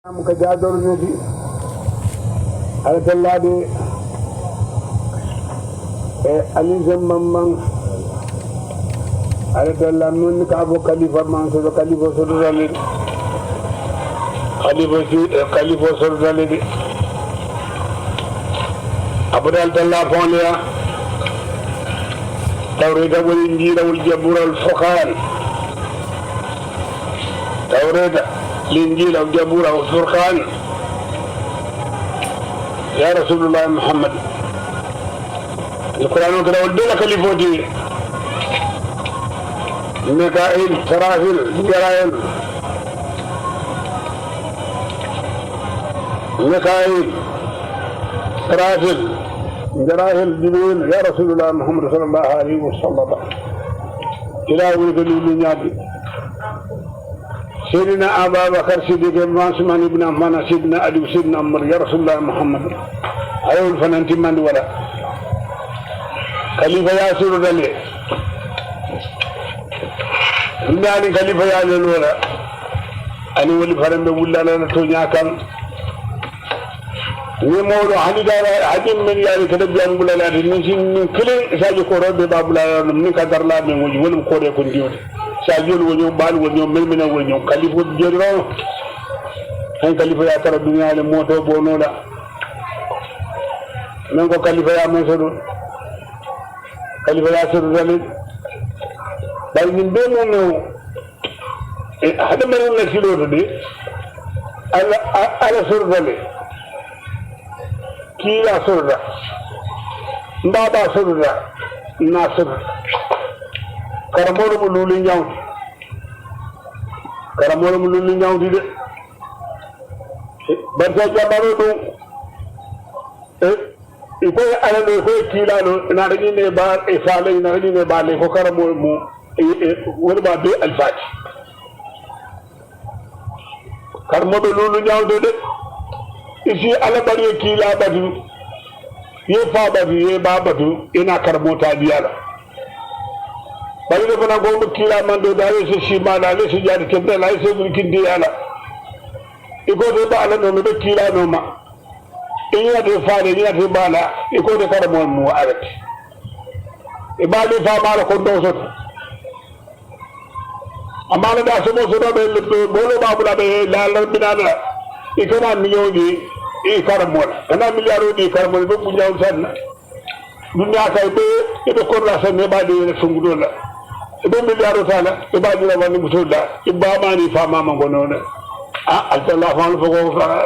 ko jadornodi ala tallade e alisem mamman ala talla min ka abo khalifa man so khalifa so dalé khalifa so dalé abdal talla fonya tawrida wal injila wal jabur al fukhan tawrida الإنجيل أو جبور أو فرقان يا رسول الله محمد القرآن كده ودنا كليفوتي ميكائيل سرافيل جرائيل ميكائيل سرافيل جرائيل جبريل يا رسول الله محمد صلى الله عليه وسلم إلى ولد الوليات سيدنا أبا بكر سيدنا عثمان بن عفان سيدنا علي سيدنا عمر يا رسول الله محمد أيوة الفنانتي من ولا خليفة يا سير دلي يعني خليفة يا لولا أنا ولي فرند ولا لا تونيا كان نمورو هني دارا هجم من يعني كده بيان ولا لا نسين كل ساجي كورو بباب لا من كدر لا من وجه ولا كورو كنديو sajol wonyo bal wonyo melmena wonyo kalifo jero hen kalifo ya tara dunya le moto bono la men ko kalifo ya mo sodo kalifo ya sodo dal bay min be mo no e hada men na silo de ala sodo dal ki la sodo ndaba sodo na sodo karamoro mu luli ñawdi de barta jabaro dum e ko ala do ko kilano na dañi ne ba e sale na dañi ne ba le ko karamo mu woni ba be alfati karamo do lulu ñawde de isi ala bari kila badu ye fa badu ye ba badu ina karamo ta diala bari de fana go kila mando dale se shima dale se jadi kebbe la se dul kindi ala iko de bala no be kila no ma inya de faade inya de bala iko de kara mo mu arati e bali fa bala ko do so amala da so mo so do be bolo babula be la la binala iko na miyoji e kara mo na miliyaro di kara mo be bu nyaw sanna dunya kay be e ko la se ne ba de fungudo la ebe miliyaro tala eba dira wani mutola eba mani fama mangonona Allah fa'al fugo fa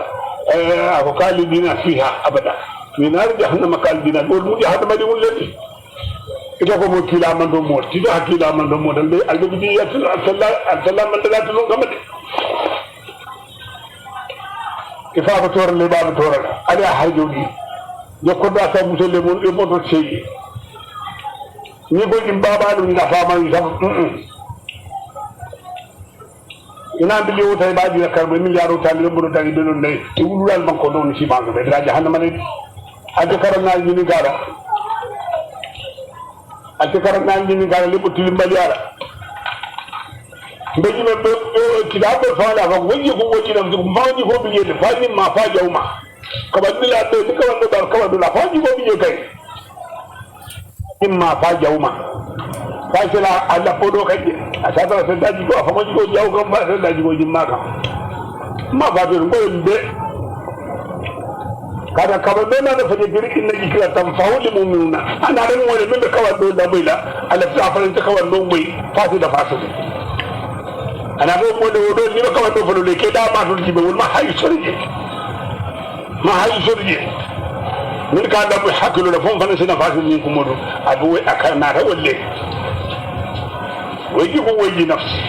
ako kalidina fiha abada minar jahannam kalidina dol mu jahannam di mulati ito ko mo kila man do mo tido hakila man do mo dal be aldo bi ya Allah man dala tulu ngamade ifa ko tor le ba tor ala hajogi jokko da sa musole mo e mo to sey ni ko jim baba dum da fama yi sam ina bi liwu tay ba di karbe miliyaro tan le buru tan be non day ti wulal man ko don ci bank be dra jahannama ne ade karana ni gara ade karana ni gara le butul mbaliara be ni be kidabo fala fa wajji ko wajji dam ko mawji ko bi yede fa ni ma fa jawma ko ba dila be ko wando dal ko wando la fa ji ko bi kay imma fa jawma fa sila alla podo kadi asata se daji ko fa ko jaw ko ba se daji ko jimma ka ma fa be ko be kada ka be na fa de biri inna jikra tam fawli mu'minuna ana ran wala be ka wado da bayla ala ta fa ta ka wado bay fa da fa su ana be mo de wodo ni ka wado fa le ke da ma to jibe wal ma hay sorje من كان لم يحكلوا لفهم فنسنا فاسد منكم مدو أبوي أكرنا تولي ويجيبوا ويجي نفسي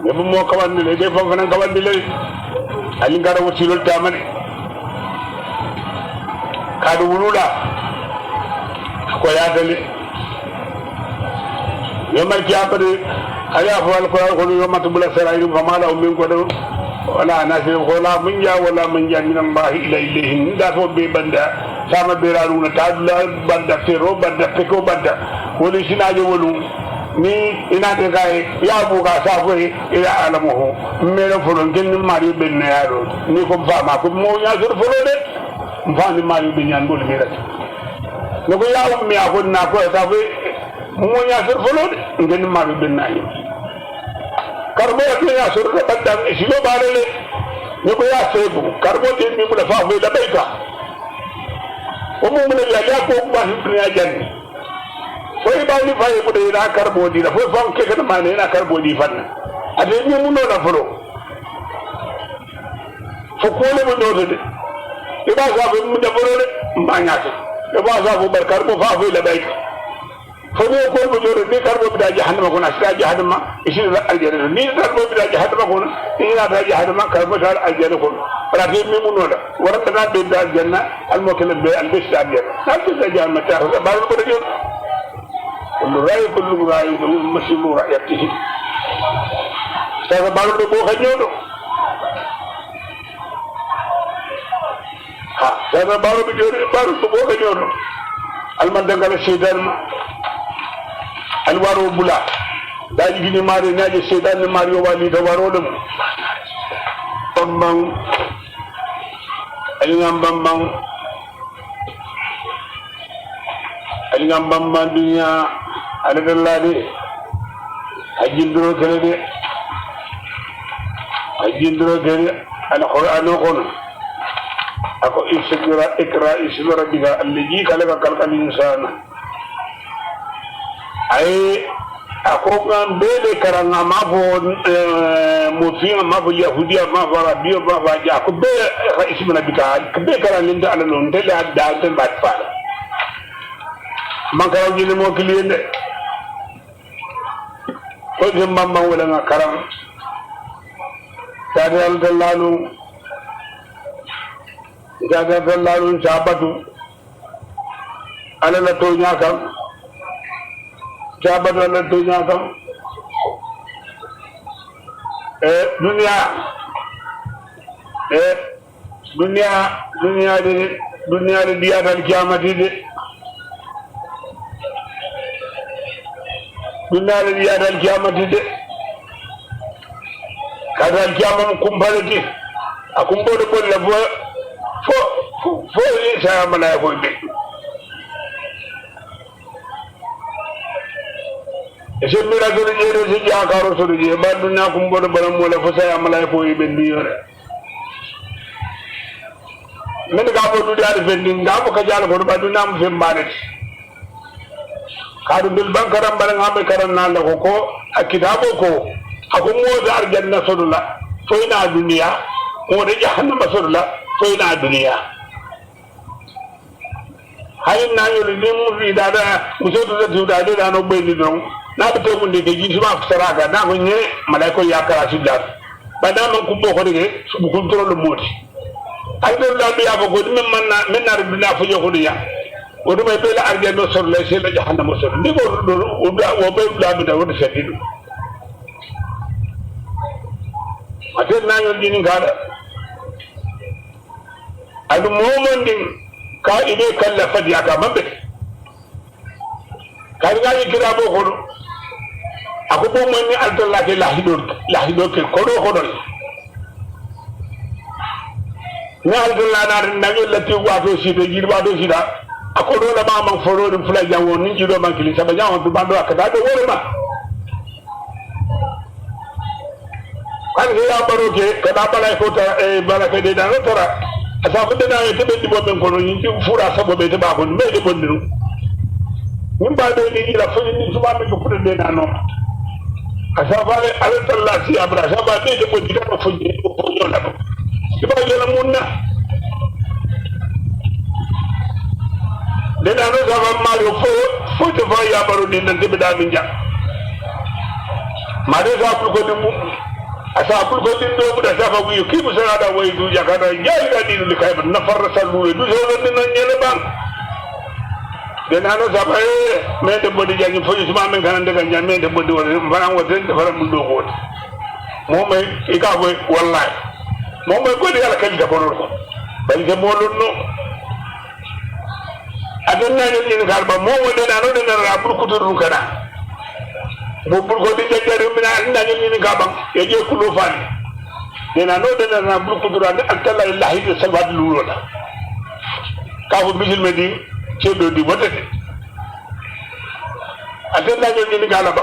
يبقى مو كمان نلي دي فنان كمان نلي ألين كارا وسيلو التامني كادو ولولا كويا دلي يوم القيامة أيا فوال القرآن كل يوم تبلا سرائر فما لا أمين كدو ولا ناسي ولا من جاء ولا من جاء من الله إليه دافو ببندا sama beraruna tadla banda fero banda peko banda woli sinaje wolu ni ina de kai ya buga safo ila alamuhu mero fulon kin mari ben na yaro ni ko fama ko mo nya sur fulo de mfani mari ben yan bol mira no ko ya mi akon na ko safo mo nya sur fulo de ngin mari ben na yi karbo ya sur da badam isilo balele ni ko ya sebu karbo de mi mu da fa fe da baita o mo mu la ya ko ba ni ya janni foi ba ni fay ko de ina karbo di la foi fam ke kana mane ina karbo di fanna ade ni mu no na furo fo ko le mo do de e ba sa mu da furo de ma nya to e ba sa bar karbo fa fe la baita fo ni ko mo do ni karbo bi da jahannama ko na sa jahannama ishi da aljana ni karbo bi da jahannama ko ina da jahannama karbo da aljana ko rafi mi mu no da warata na be da aljanna al mukallaf bi al bishta aljanna sa ta jahannama ta ba ko de كل رأي كل رأي مسلم رأيته سأل بالو بو خنيو ها سأل بالو بجوري بالو بو خنيو المندغال الشيطان الوارو بلا داجي غني ماري ناجي الشيطان ماري والي دوارو دم بامبان اليام بامبان اليام بامبان دنيا alhamdulillah hajjindiro kene alquran qul ako ikra ismi rabbika alladhi khalaqal insana ay ako ngam bele karanga mafo mufiya mafo yahudiya mafo arabiya mafo ja ko be ismi rabbika be karanga ala non de la da de bat fa man karaw ni mo kiliyende ko jembamba wala nga karam sadal dallalu jabatu ala la to nyakam jabatu ala to nyakam dunia de dia dal kiamati de dunia de dia dal kiamati de kadal kiamam kumbalati akumbo de bolla fo ni sa mala ko be ese mira ko ni jere si jakaro so je ba dunia kumbo de baram wala fo sa mala ko be ndi yore men ga bo du dal fendi ga bo ka jala ko ba dunia mu fembare kadu bil bankaram bala ngabe karan na la ko akitabo ko akummo dar janna sodula fo ina dunia mo de jahannama sodula fo ina dunia hayin na yolu ni mu fi dada musoto da tu dada da no be ni don na be to mun de ke jisu ma saraka na ko nye malaiko ya kara su da bada man ku boko de su bu control moti alhamdulillah bi ya ko min man na rubina fu yo ko ya o do may be la arde no sor le se la jahannama sor ni ko do o be la bi da won sedidu ate na yolu ni ngada adu momondin ka ibe kalla fadi aka mambe kari ga kira bo ko ako bo mon ni aldalla ke lahido ke ko do ni aldalla na rin nagi lati wato si de jirba do sida ako do la ma man foro dum fula jango ni jido man kili saba jango du bando akada do wore ma kan ya baro ke kada bala ko ta e bala ke de dan tora asa ko dana e tebe dibo ben ko ni fura sabo be te ba ko me de bondiru nim ba do ni la fo ni suba me ko de na no asa ba le ala talla si abra sa ba de bondi ta fo ni ko yo la ko ba yo la munna de na no sa ba ma yo fo te fa ya baro ni nan tebe da min ja ma de sa ko de mu asa ko din do bu da safa gu ki bu sana da way du jakada jaay da dinu li kay na farasal mu du so ni na ñele ban de na no safa me de bodi jangi fo ci ma men kan de kan me de bodi wala faram wa den faram mu do ko mo may e ka boy wallahi mo may ko de yalla kan da bono ko bal de mo no adon na ñu ni kar ba mo mo de na no de na ra pour ko tur kana bul ko di jajjari mina ndangi ni gabam e je kulo fani dena no dena na bul ko durande akalla illahi de salwad lulola ka ko bisil medi cedo di wotete atenda ni galaba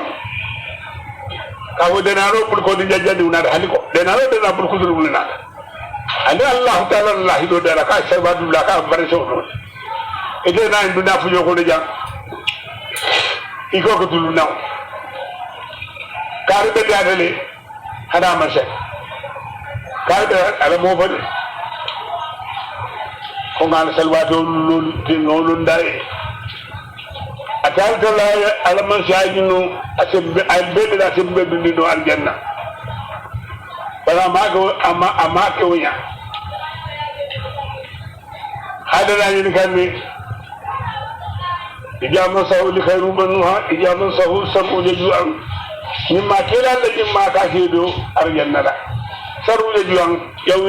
ka ko dena no bul ko di jajjari una da haliko dena no dena bul ko durulina ani allah taala allah do dara ka salwad la ka bare so do e dena ndu na fu joko de jang iko ko tulu naw kare be dadale hada mashe kare ala mo fadi ko ngal salwato lol ndare atal tala ala man shayinu asbe albe da asbe dundi do aljanna bala ma ko ama ko nya hada la ni kanni ijamu sahu li khairu manuha ijamu sahu sabu juan mimma kila la mimma ka hedo arjanna la saru le juan yaw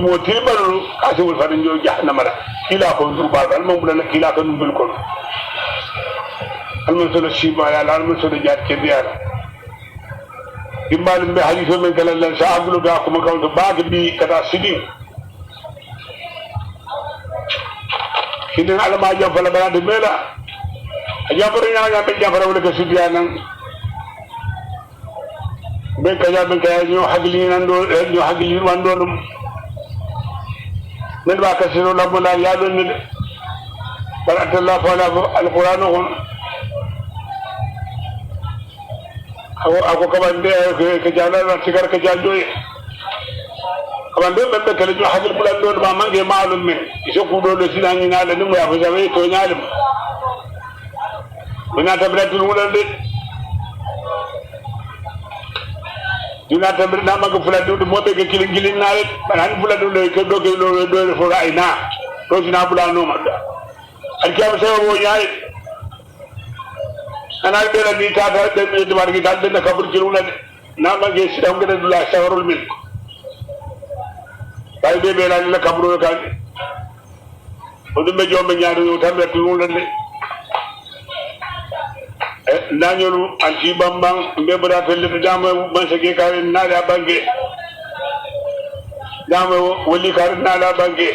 mo tilbaru kasul fadan jo jahannama la kila ko durba al mum la kila ko dul ko al man sala shiba ya al man sala jat ke biya dimbal be hadithu men kala la saabulu da ko ma to baag bi kata sidi kidin alama jam fala bana de mela ajabari nga be jafara wala ko sidiya nan be kaya ñu hagli nan do ñu hagli wando dum men ba ka sino la bola ya don ni barakallahu fa alquran ako kabande ke jala na sigar ke jaljoy kabande be kala ñu hagli bulan do ma mangi maalum men iso ku do le sinani na la ni mo ya fa jawe to nyaalim bina tabratul wulande dina tamir na maga fuladu mo be ke kilin na rek banan fuladu le ke do ke do fo raina to dina bula no ma al kiyam sa wo yaay ana be la ni ta da de war gi dal de kabur ci wulande na mage ci dam ngada dula sawarul milk bay be la ni la kaburo ka o dum be jombe ñaaru yo tambe tu wulande nañolu anti bambang mbebra felle dama man sege kare na da bange dama wali kare na da bange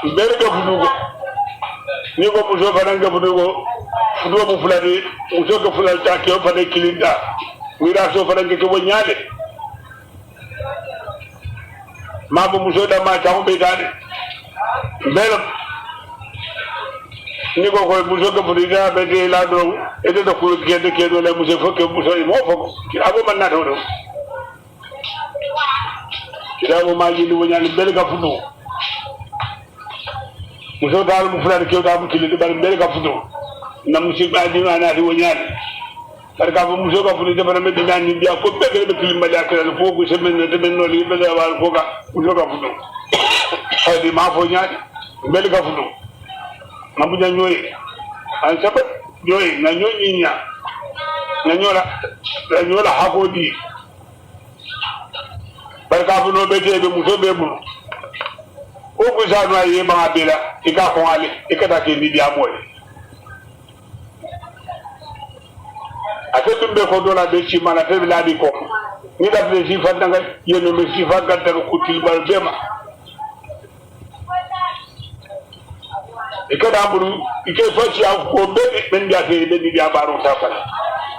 mbere ga fudugo ni ko buso faranga fudugo fudugo bu fulade muso ko fulal ta ke fade kilinda wira so faranga ke wonyale ma bu muso da ma ta be dade mbere ni ko ko muso ko fudida be de la do e de ko ke do le muso fo ke muso mo fo ki abo man na do kira mo ma ji ni wonyani bel ga fudu muso dal mu fulade ke da mu kili de bal bel ga fudu na muso ba di na di wonyani par ka bo muso ko fudida bana me de ngani biya ko be be kili ma ja kala fo ko se men de men no li be da wal ko ga muso ga fudu hadi ma fo nyaani bel ga fudu mabuja nyoy an sabat nyoy na nyoy nya na nyola hakodi barka bu no bete be muso be bu o ku sa no ayi ba bela ika ko ale ikata ke ni dia moy atetum be ko dola be ci mana te la di ko ni da be ci fa danga yeno me ci fa gadda ko tilbal bema ikada buru ike faci ko be ben dia ke ben dia baro ta fala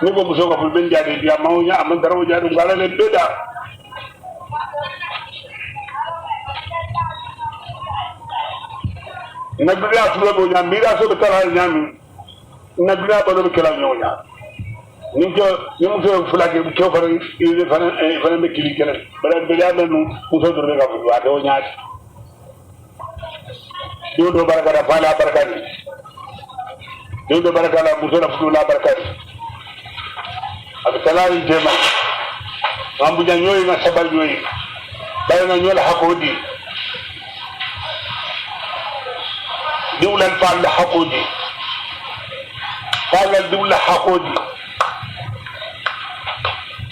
ni ko muso ko ben dia dia mawnya am daraw jaadu ngala le beda nagriya tulo bo nya mira so be kala nyami nagriya bo be kala nyonya ni muso fulake ko fara ile fara be kili kala bara be ya no muso do be ka fu wa do nyaati do baraka da fala barakani do baraka la muso na fu la barakani ak talari jema ambu janyoy na sabal nyoy bay na nyol hakodi diwlan fal hakodi fal diwla hakodi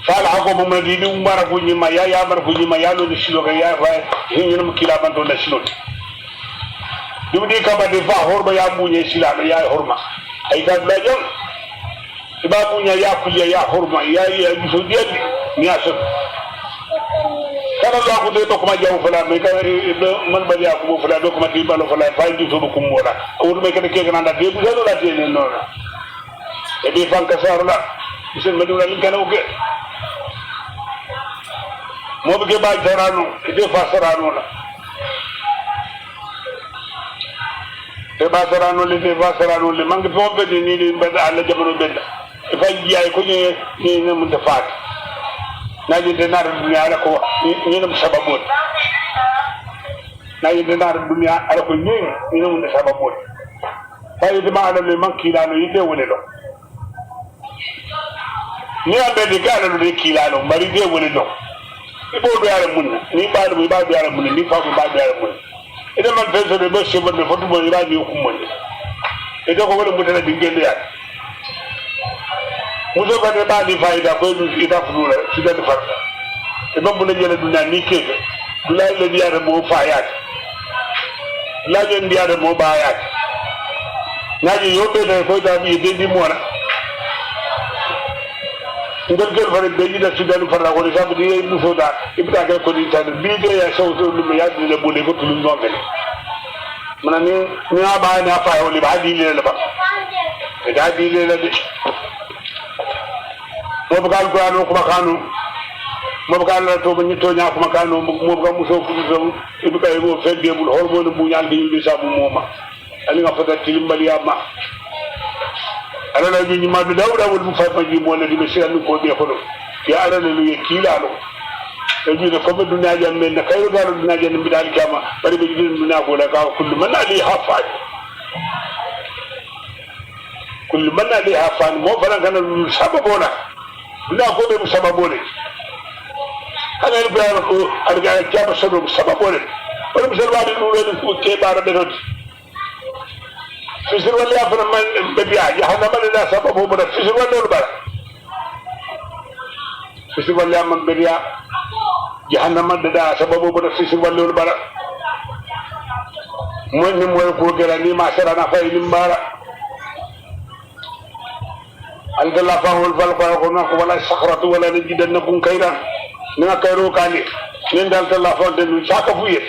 fal hakobu madini umara kunyi ma ya mar kunyi ma ya lo ni silo ga ya fa hinum kilaban to na silo dum di kaba de fa horba ya munye sila ya horma ay ta la jom ibabunya ya kuliya ya hurma ya yusu dialli ni asu kana la ko de to kuma jaw fala me ka man bari ya ko fala do kuma di balo fala fay di to ko mola o me ka ke kana da de bu do la de no e bi fanka sarla bisin madura lin kana o ge mo be ba jarano e de fa sarano la e ba sarano le de fa sarano le mangi fo be ni bada alla jabro benda e fa jiay ko ni mun da faat naji de nar dunya ala ko ni nam sababot naji de nar dunya ala ko ni nam sababot fa de ma ala le manki la no yite woni lo ni ambe de gala no de kilano mari de woni lo ibo do ala mun ni ba do ala mun ni fa ko ba do ala mun ida man fenso de bo shebo de fotu bo ira ni ko mun ida ko wala mutana dingende ya muso ba de ba di faida ko du ida fulula sida de farta e bambu na jele dunya ni keke dulay le diara mo fayat la jen diara mo bayat naji yobe de ko da bi de di mona ngol gel fare be yida sida de farta ko sabu di muso da ibta ke ko di tan bi de ya so so lu ya de bo de ko tulu ngol mana ni ba na fa yo li ba di le ba e da di le de mo bugal ko anu ko makanu mo bugal la to ni to nya ko makanu mo bugal muso ko do ibu kay mo fedde bul hormone bu nyal di yimbi sabu moma ali nga fata tilimbali amma ala la ni ma do dawda wol mu fa ji mo le di be sirani ko be ko do ya ala le lu yekila lo e ji ko be dunya jam men na kayro dal dunya jam bi dal kama bari be ji dunya ko la ka kullu man ali hafa kullu man ali hafa mo fala kana sababona na ko be sababone kana ni ba ko arga jaba sabu sababone wala musalwa de no ko ke bara be rot fisir wala ya fana man be biya ya hana man da sababu mo da fisir wala bara fisir wala man be biya jahannama da sababu mo da fisir wala bara mo ni mo ko gera ni ma sara na fay ni bara algalla fahul fal ko wala sakhratu wala najidannakum kayran na kayro kali nen dal talla fonde nu saka fuye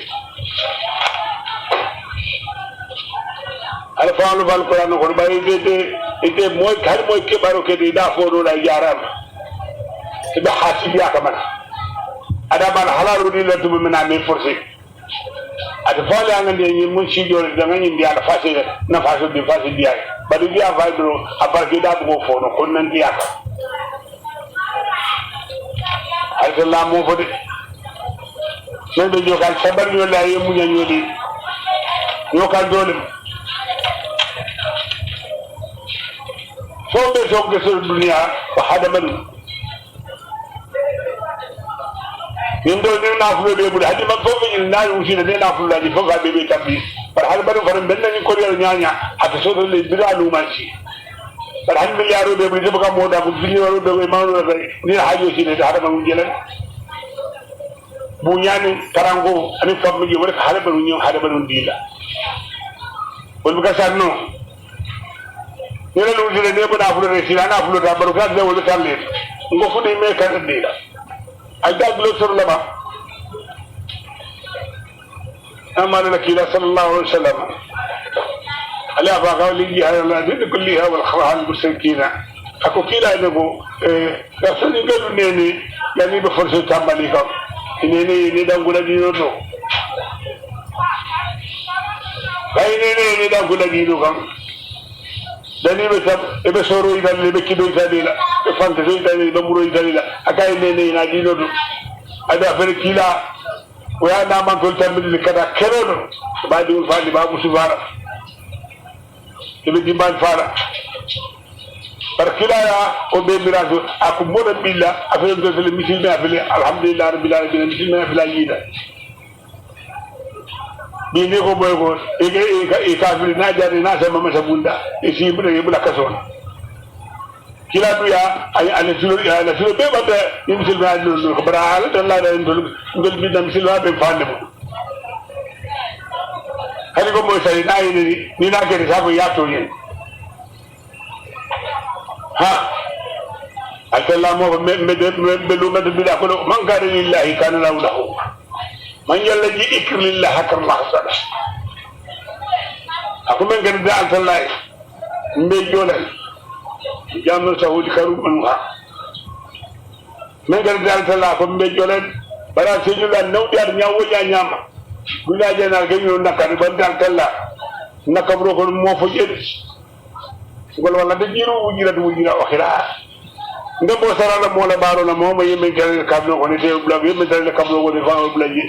al fahul fal ko bari de moy kal moy ke baro ke da fo do la yaram be hasib ya kaman ada ban halalu ni la dum mina me forcé ada fo la ngande ni mun ci jore da ngani ndi ala fasé na fasé bi fasé bi ay badu dia vaidro aparke da ko fono kon nan dia ka Allah mo fodi sen be jogal sabar yo la yemu nyanyoli nyokal dole fo be jogge sur dunya ba hadaman yindo ni na fu be budi hadi man fo be na yusi ne na fu la di fo ga be tambi par hal baru faram ben ni ko yel nyanya ata so le biralu manci par hal miliyaro be budi ba mo da ko biliyaro be ma no ni hajo si ne hada man jelen bu nyani karango ani fam mi wala hada baru nyu hada baru dila bol buka sanno ni la lu jile ne ba na fu re si na fu da baru ka de wala talle ngo fu ni me ka dila ay daglo sur la ba أمان لك صلى الله عليه وسلم على فقال لي على الدين كلها والخراج المشركين أكو كلا إنه رسول قالوا نيني يعني بفرصة تاماليكم نيني ندم قول دينو نيني ندم قول دينو dani be sab e be soro idal be kido idalila e fante so idalila be muro idalila akay nene na dino do ada fer kila waya na man tol tambi kada kerono ba di fali ba musubara ibe dimban fara par kila ya o be mirazo aku moda billa afel do le misil na afel alhamdulillah rabbil alamin misil na afel yida bi ne ko boy ko e ka fili na jari na sama masa bunda e si bude bula kason kila du ya ay ala sulu be bata ni misil na no ko bara ala tan la da ndol ngol bi dam misil be fande mo hadi ko mo sai na ni na ke sa ko ya to yin ha atalla mo be lu mad bi da ko man kana lillahi kana lahu man yalla ji ikr lillahi hakar mahsana ako men gadi da atalla mbe jolal jamu sahudi karum anha men gadi da atalla ko mbe jolal bara seju la nawdi ar nyawo ya nyama dula jena ganyo nakari ban da atalla nakabro ko mo fo jedi gol wala de jiru wujira akhira nga bo sarala mo la baro na mo yemen kala kablo ko ni te bla yemen kala kablo ko ni fa bla yi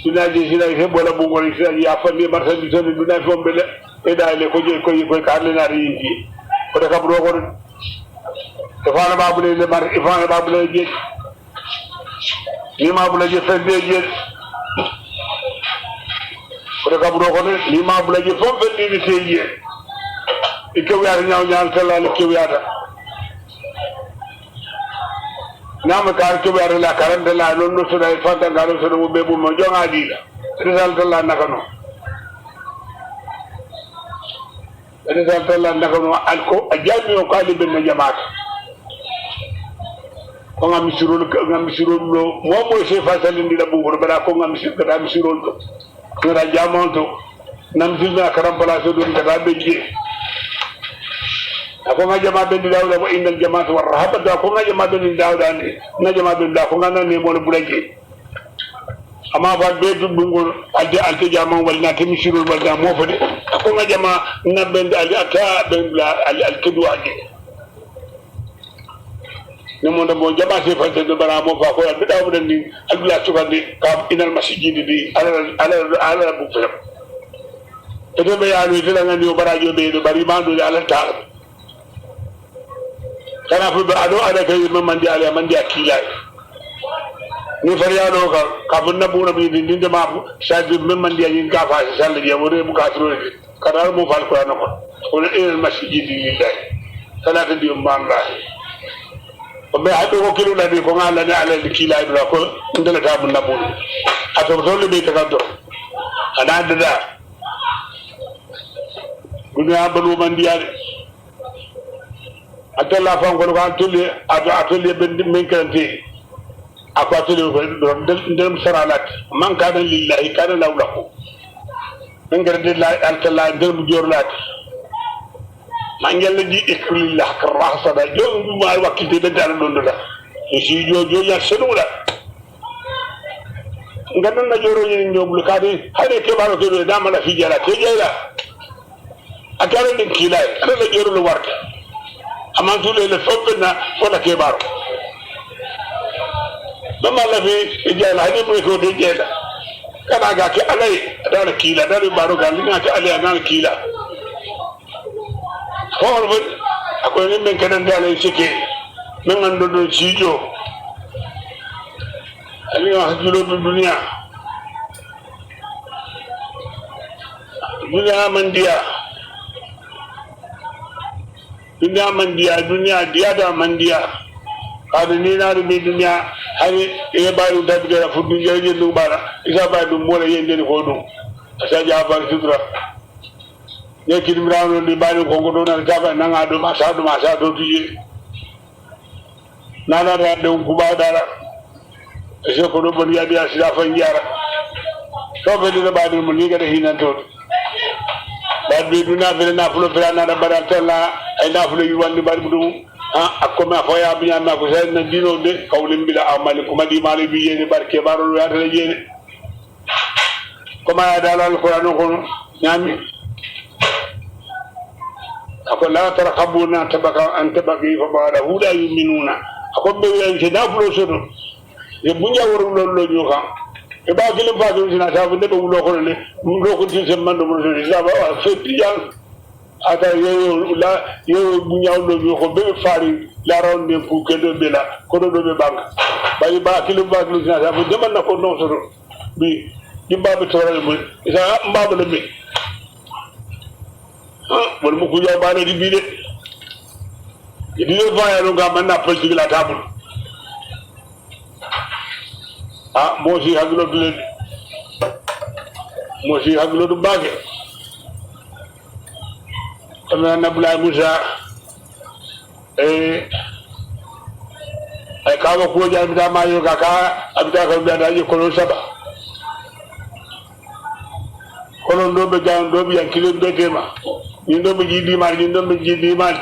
dina ji sila he bola bu ngol sila ya fa ni marsa di sen dina fo bele e da le ko je ko ka le na ri yi ko da kablo ko te fa na babule le mar fa na babule je ni ma bula je fe de je ko da kablo ko ni ma bula je fo fe ni te je ike wiata ñaw tella le ke wiata nama ka ke wiata la karante la non no soda fanta ngalo soda mo bebu mo jonga dila result la nakano alko ajami o kali ben jamaat ko ngam misirol lo mo mo se fasali ndila bugo bada ko ngam misirol to ra jamonto nam silna karam place do ngata beje ako nga jama ben dawda wa innal jamaata war rahabata ko nga jama ben dawda ni nga jama ben da ko nga nan ne mo bulake ama ba be dubungol alde jama wal na ke misirul wal da mo fode ko nga jama na ben ali ata ben la al kedwa ni ne mo da mo jama se fa de bara mo fa ko be daw den ni albla tukandi ka inal masjid di ala bu fa to be ya ni tela ngani o bara jo be do bari ma do ala ta kana fu ba ado ada kay mandi ala mandi akila ni fariado ka bunna buna bi din de ma shadi mandi yin ka fa sall je wore bu ka tro kana mo fal ko nako on el masjid lillahi salatu di umma o be ado ko kilo na di ko ngala ni ala kila ibra ko ndela ta bunna buna ato to be ta do ana da dunya balu mandi ala atella fa ngol kan tulli atelier ben min kanti ako atelier ko ndem saralat man kana lillahi kana lawlahu min garde la altalla ndem jorlat man yalla di ikrulillah karrahsada jom ma wakilde be dal don la ci jojo ya senula ngadan na joro ni ndobul kade hade ke baro ke da mala fi jala ke jela akare din kilay ala la joro lo warta amantu le fobna fola ke baro dama la fi jala hade mo ko de jela kana ga ke alai dal kila dal baro ga ni ga alai dal kila hor bu akoy ni men kanan dal sike men ando do cijo ali wa hajulu dunia dunia dia da mandia kada ni na rubi dunia hani e bayu dabira fu dunia yelu bara isa ba dum mola yende ni hodum asa jafar sudra ne kidimrano ni bayu ko ngodo na jafa nanga do ma sa do tuye nana da don kuba dara ese ko do bon yadi asira fa yara to be de ba dum ni ga de hinan to ba bi duna be na fulo fera na da bara tella ay na fulo yu wandi bar dum akoma fo ya bi nyama ko sen na dino de kawlim bila amali kuma di mali bi yene barke barol ya tele yene kuma ya dalal qur'an ko nyami ako la tarakabuna tabaka an tabaki fa ba'da huda yu'minuna ako be yen ci da fulo soto e bunya woro lollo ñu xam e ba gilim fa do sina sa bu ne bu lo ko le mu lo ko ci sen mando mo so sa ba wa fe tiyan ata yo la yo bunya lo ñu ko be fari la ronde fu ke do be la ko do be bank bayi ba gilim fa do sina sa bu de man na ko no soto bi di babu toral mu isa mbabu le mi wala mu ko yobane di bi de di le fa ya lo ga man na politique la table mosi haglo du bage tamna nabla musa kawa ko jam da mayo kaka abda ka da daji ko saba kono do be jam do bi yankile be tema ni do be jidi mar ni do be jidi mar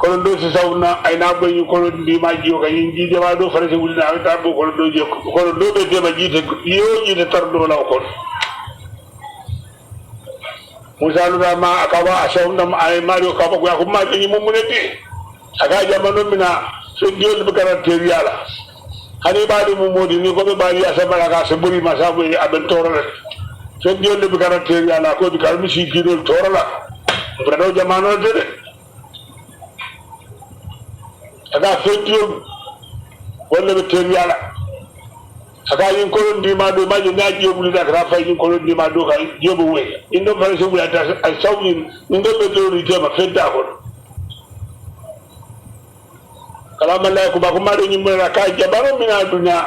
kono do si sawna ay na be ñu kono di ma jiyo ka yin jidi ma do farase wul na ta bo kono do je kono do be tema jite yo jide tar do la ko Musa lu ma akawa asawna ay mario ka ko ya ko ma ni mo muneti aga jamano mina so diol be garantir yala hani baadi mu modi ni ko be baadi asabara ka se buri masabu aben torala so diol be garantir yala ko bi kalmi si gidol torala brado jamano de aga so diol wala be ter yala aga yin ko ndi ma do ma na jobuli da ra fa yin ko ndi ma do ka jobu we indo fara so bu ata asawni ndo be do ri tema fedda ko kalama la ko ba ko mari ni mera ka jabaro mina dunya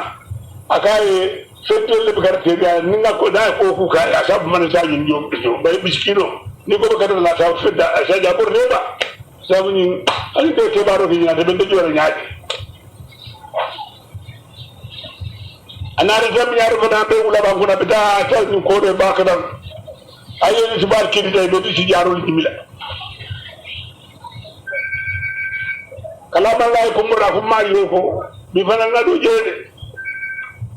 akaye fetel le garate ya ninga ko da ko ku ka ya sab man sa yin jom do bay biskino ni ko ka la sa fedda sa jabor reba sabu ni ani de ke baro ni ade bende jora nyaati anara tam yar ko da be ula ba ko na bita ta ni ko de ba ka dan ayo ni subar ki de do ci jaarul ni mila kalama lay ko mura ko mario ko bi fana na do jede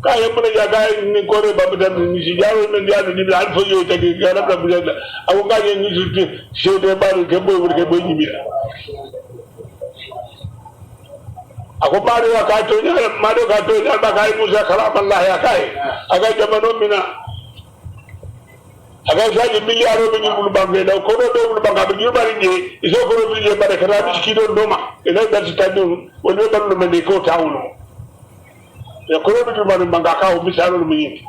ka yemna ya gay ni ko re babu dem ni ci jaaru men ya ni bi alfa yo tagi garab la bu la awu ga ni ci cede baru ke boy ni mi ako mario ka to ni mario ka to ni ba kay musa kalama allah ya kay aga jamano mina aga saji miliyaro be nyul bangi da ko do bul banga be yubari ni iso ko do je bare kala bi ki do doma ina da ci tadu woni ballo men ko tawno e ko do bi man banga ka o misalo mu yiti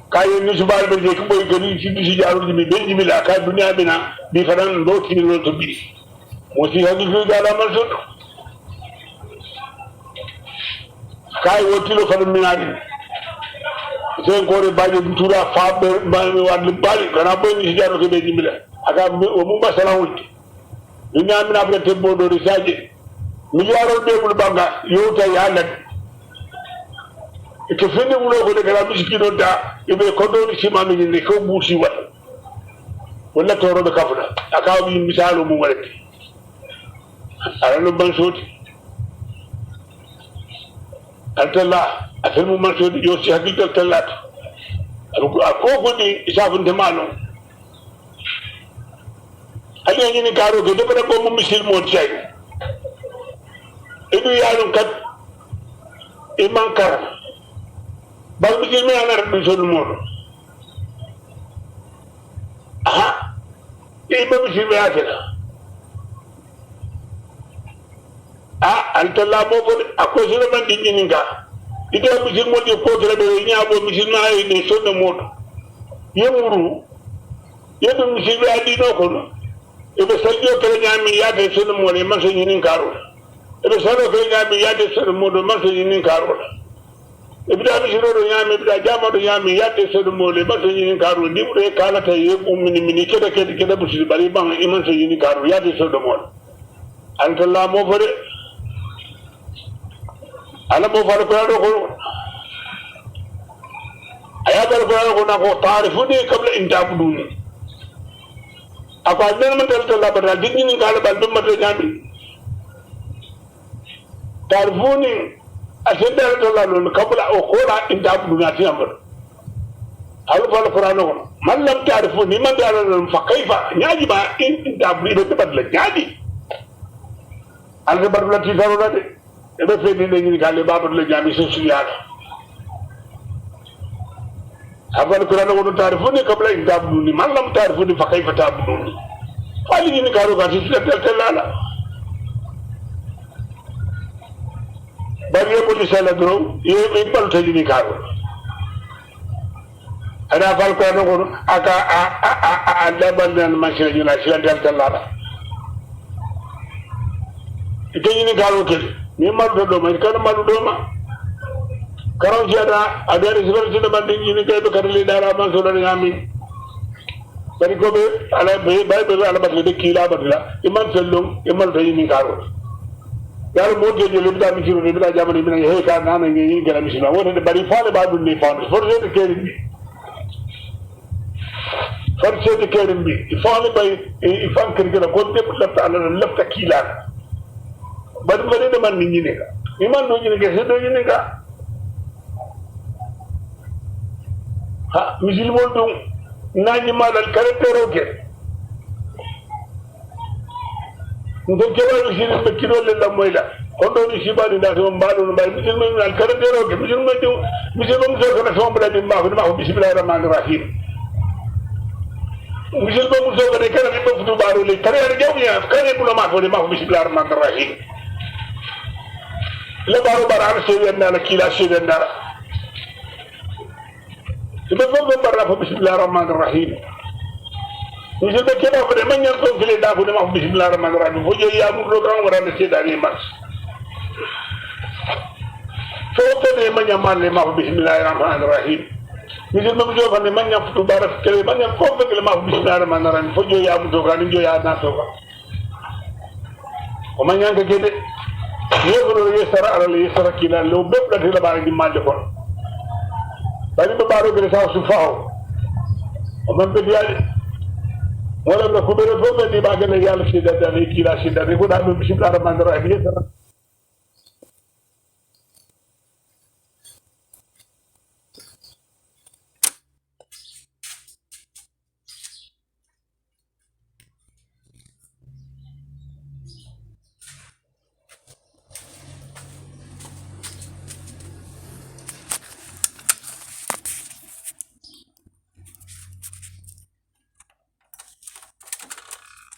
kay ni subal be je ko boy gani ci bi ci jaru ni be ni mila ka dunya bina bi faran do ki ni to bi mo ci hadi fi da la mal sut kay wotilo faran minani sen ko re baje tura fa be wadli bali kana boy ni jaro ke be jimila aga o mu basala wulti ni amina après te bodo risaje mi yaro be bul banga yota yalla ke fende wulo ko de kala biski do da ibe ko do ni sima mi ni ko buusi wat wala toro be kafuna aka bi misalu mu walati ala no ban soti altalla afel mu man sodi yo ci hakikal tallat ko godi isafun de malo ali ni karo ke de ko mu misil mo tay edu yalum kat iman kar bal bi mi anar du sonu mo aha e ba bi mi atela altalla mo ko ako sila man di ninga ide misil mo di ko tele be nyaabo misil na ay ni sonu mo yemuru yedo misil ya di no ko ebe saljo kala nyami yaade sonu mo le man so nyinin karo ebe salo kala nyami yaade sonu mo do man so nyinin karo ebe da misilo do nyami ebe da jama do nyami yaade sonu mo le man so nyinin karo ni bu e kala tay e mini keda busi bari bang iman so nyinin karo yaade sonu mo antalla mo fere ala mo fare ko do ko ayabar ko na ko tarifuni qabla in ta'buduni akwa den man dal labata digni ngala bal dum mato nyami tarifuni asenda dal lolu qabla o khola in ta'buduni atiyambar alu fal qur'an ko man lam tarifuni man dal fa kayfa nyaji ba in ta'buduni be badla nyaji alga badla ti farona de ebe fedi ne ni gale babul le jami so suyala abal qur'an ko tarifuni qabla in ta'buduni man lam tarifuni fa kayfa ta'buduni fali ni karo ka ci telala bari ko sala dro e pal taji ni karo ada fal ko no aka a laban man ci na ci telala ite ni karo ke ni malu do ma kan malu do ma karo jada adari sibal ci do bandi ni kay be kadali dara man so do ngami bari ko be ala be bay be ala badle de kila badla iman sellum iman tayi ni karo dal mo de le bida mi jiro le bida jamani mi he ka na ngi yi gala mi sima wona de bari faale ba dun ni faale forse de keri bi forse de keri bi faale bay i fan kër gëna ko de lafta ala lafta kila bari bari de man ni ni ka mi man do ni ke se do ni ka ha misil mo dum nañi malal karaktero ke ndo kewal sini be kilo le la moyla kondo ni sibani da so mbalo no bay misil mo al karaktero ke misil mo dum misil mo so kana so mbala di ma ko bismillahir rahmanir rahim misil mo so kana kana ni futu baro le kare ar jawnya kare bu ma ko ni ma bismillahir rahmanir rahim le baro barar se yenna la kila se yenna ibe fo barra fo bismillahir rahmanir rahim misil be keba ko de man ñal ko fili da ko de ma bismillahir rahmanir rahim fo je ya mu do kan wara de sedani mars fo to de man ñamal le ma bismillahir rahmanir rahim misil be jo fa ne man ñam futu barak kele man ñam ko be le ma bismillahir rahmanir rahim fo je ya mu do kan jo ya na to ka o man ñan ka gede yego yesara ala yesara kila lo be la de la ba di mande ko bari ba baro gele sa su faaw o man be diale wala be ko be fo be di ba gele yalla ci da da ki la ci da ko da be bismillahir rahmanir rahim